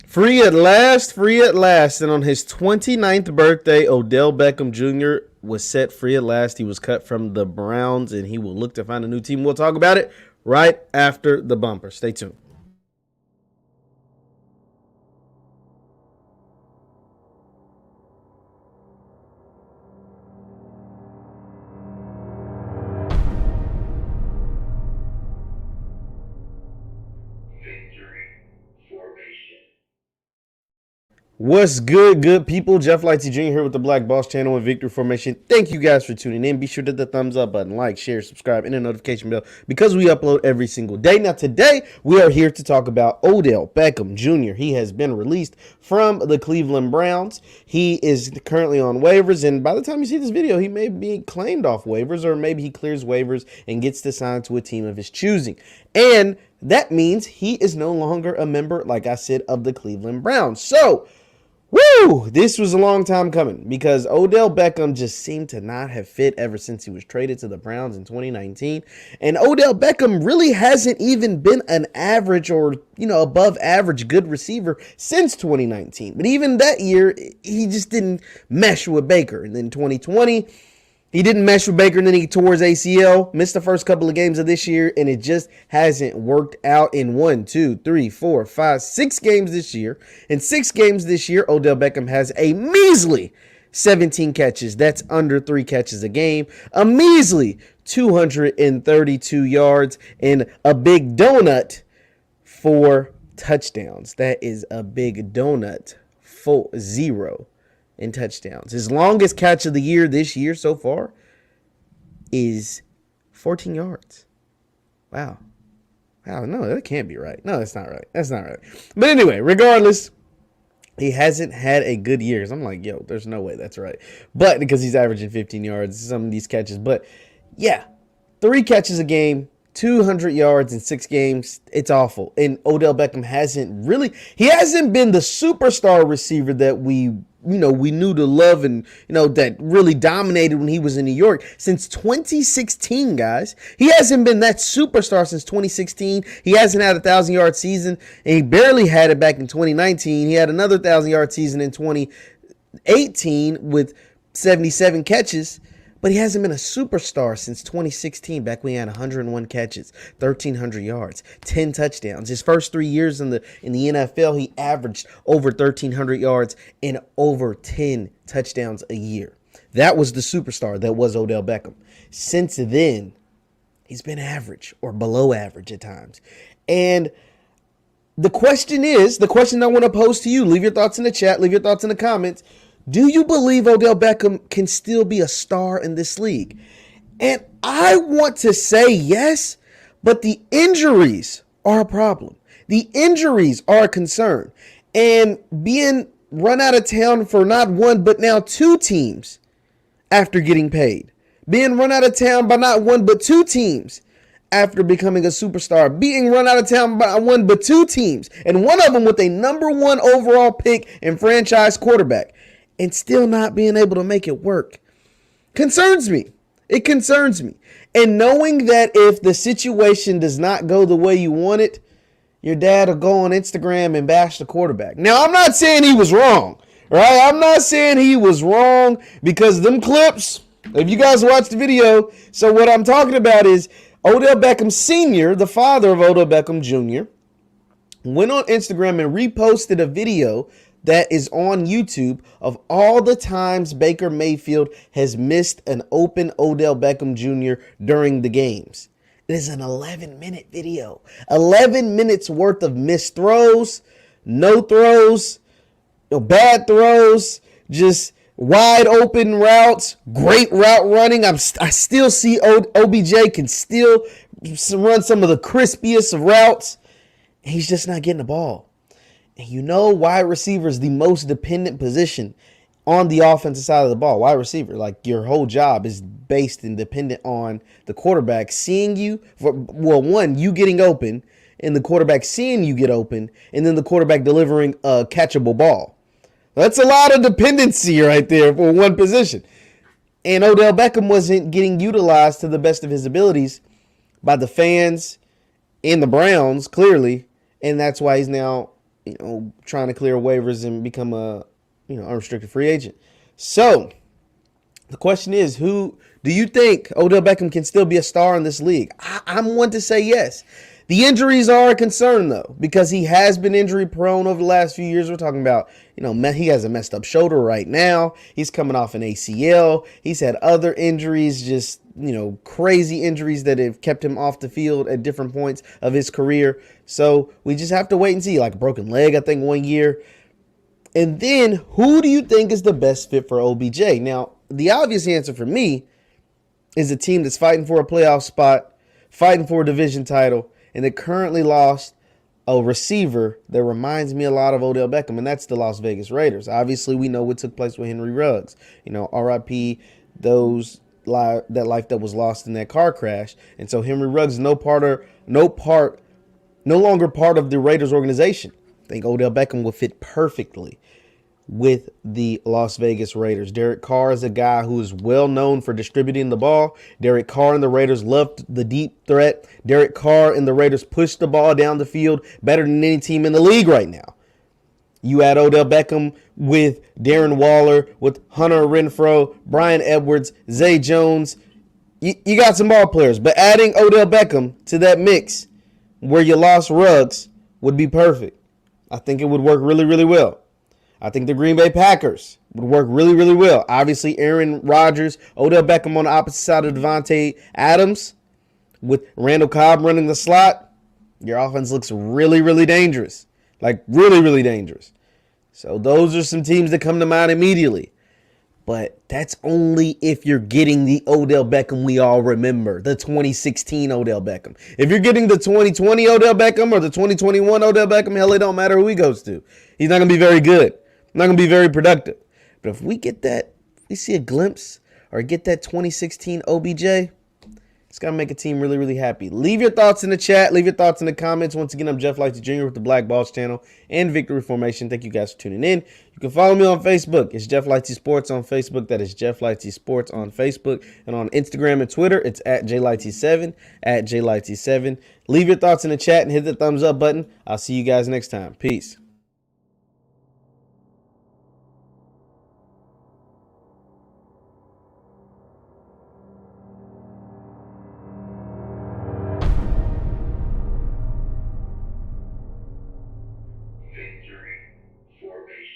Free at last, free at last. And on his 29th birthday, Odell Beckham Jr. was set free at last. He was cut from the Browns, and he will look to find a new team. We'll talk about it right after the bumper. Stay tuned. What's good, good people? Jeff Lightsey Jr. here with the Black Boss Channel and Victory Formation. Thank you guys for tuning in. Be sure to hit the thumbs up button, like, share, subscribe, and the notification bell because we upload every single day. Now, today, we are here to talk about Odell Beckham Jr. He has been released from the Cleveland Browns. He is currently on waivers, and by the time you see this video, he may be claimed off waivers, or maybe he clears waivers and gets to sign to a team of his choosing. And that means he is no longer a member, like I said, of the Cleveland Browns. So, woo! This was a long time coming because Odell Beckham just seemed to not have fit ever since he was traded to the Browns in 2019. And Odell Beckham really hasn't even been an average or, above average good receiver since 2019. But even that year, he just didn't mesh with Baker. And then 2020, he didn't mesh with Baker, and then he tore his ACL, missed the first couple of games of this year, and it just hasn't worked out in 6 games this year. In 6 games this year, Odell Beckham has a measly 17 catches. That's under 3 catches a game. A measly 232 yards and a big donut 4 touchdowns. That is a big donut. 0 in touchdowns. His longest catch of the year this year so far is 14 yards. Wow. No, that can't be right. No, that's not right. That's not right. But anyway, regardless, he hasn't had a good year. I'm like, yo, there's no way that's right. But because he's averaging 15 yards, some of these catches. But yeah, 3 catches a game, 200 yards in 6 games. It's awful. And Odell Beckham hasn't been the superstar receiver that we knew to love and, that really dominated when he was in New York since 2016, guys. He hasn't been that superstar since 2016. He hasn't had a 1,000-yard season, and he barely had it back in 2019. He had another 1,000-yard season in 2018 with 77 catches. But he hasn't been a superstar since 2016, back when he had 101 catches, 1,300 yards, 10 touchdowns. His first 3 years in the NFL, he averaged over 1,300 yards and over 10 touchdowns a year. That was the superstar that was Odell Beckham. Since then, he's been average or below average at times. And the question I want to pose to you, leave your thoughts in the chat, leave your thoughts in the comments. Do you believe Odell Beckham can still be a star in this league? And I want to say yes, but the injuries are a problem. The injuries are a concern. And being run out of town for not one, but now 2 teams after getting paid. Being run out of town by not one, but 2 teams after becoming a superstar. Being run out of town by one, but 2 teams. And one of them with a number 1 overall pick and franchise quarterback. And still not being able to make it work concerns me. It concerns me. And knowing that if the situation does not go the way you want it, your dad will go on Instagram and bash the quarterback. Now, I'm not saying he was wrong, right? I'm not saying he was wrong because them clips, if you guys watch the video, so what I'm talking about is Odell Beckham Sr., the father of Odell Beckham Jr., went on Instagram and reposted a video that is on YouTube of all the times Baker Mayfield has missed an open Odell Beckham Jr. during the games. It is an 11-minute video. 11 minutes worth of missed throws, no throws, bad throws, just wide open routes, great route running. I still see OBJ can still run some of the crispiest of routes. He's just not getting the ball. And wide receiver is the most dependent position on the offensive side of the ball. Wide receiver, like your whole job is based and dependent on the quarterback seeing you. You getting open and the quarterback seeing you get open and then the quarterback delivering a catchable ball. That's a lot of dependency right there for one position. And Odell Beckham wasn't getting utilized to the best of his abilities by the fans and the Browns, clearly. And that's why he's now trying to clear waivers and become a, unrestricted free agent. So the question is, who do you think Odell Beckham can still be a star in this league? I'm one to say yes. The injuries are a concern, though, because he has been injury prone over the last few years. We're talking about, he has a messed up shoulder right now. He's coming off an ACL. He's had other injuries, just, crazy injuries that have kept him off the field at different points of his career. So we just have to wait and see. Like a broken leg, I think, 1 year. And then who do you think is the best fit for OBJ? Now, the obvious answer for me is a team that's fighting for a playoff spot, fighting for a division title, and they currently lost a receiver that reminds me a lot of Odell Beckham, and that's the Las Vegas Raiders. Obviously, we know what took place with Henry Ruggs. RIP that life that was lost in that car crash. And so Henry Ruggs is no longer part of the Raiders organization. I think Odell Beckham will fit perfectly with the Las Vegas Raiders. Derek Carr is a guy who is well known for distributing the ball. Derek Carr and the Raiders loved the deep threat. Derek Carr and the Raiders pushed the ball down the field better than any team in the league right now. You add Odell Beckham with Darren Waller, with Hunter Renfrow, Brian Edwards, Zay Jones. You got some ball players, but adding Odell Beckham to that mix where you lost Ruggs would be perfect. I think it would work really, really well. I think the Green Bay Packers would work really, really well. Obviously, Aaron Rodgers, Odell Beckham on the opposite side of Devontae Adams with Randall Cobb running the slot. Your offense looks really, really dangerous. Like, really, really dangerous. So those are some teams that come to mind immediately. But that's only if you're getting the Odell Beckham we all remember, the 2016 Odell Beckham. If you're getting the 2020 Odell Beckham or the 2021 Odell Beckham, hell, it don't matter who he goes to. He's not going to be very good. Not going to be very productive. But if we get that, we see a glimpse or get that 2016 OBJ, it's going to make a team really, really happy. Leave your thoughts in the chat. Leave your thoughts in the comments. Once again, I'm Jeff Lighty Jr. with the Black Balls channel and Victory Formation. Thank you guys for tuning in. You can follow me on Facebook. It's Jeff Lighty Sports on Facebook. That is Jeff Lighty Sports on Facebook. And on Instagram and Twitter, it's at JLighty7, at JLighty7. Leave your thoughts in the chat and hit the thumbs up button. I'll see you guys next time. Peace.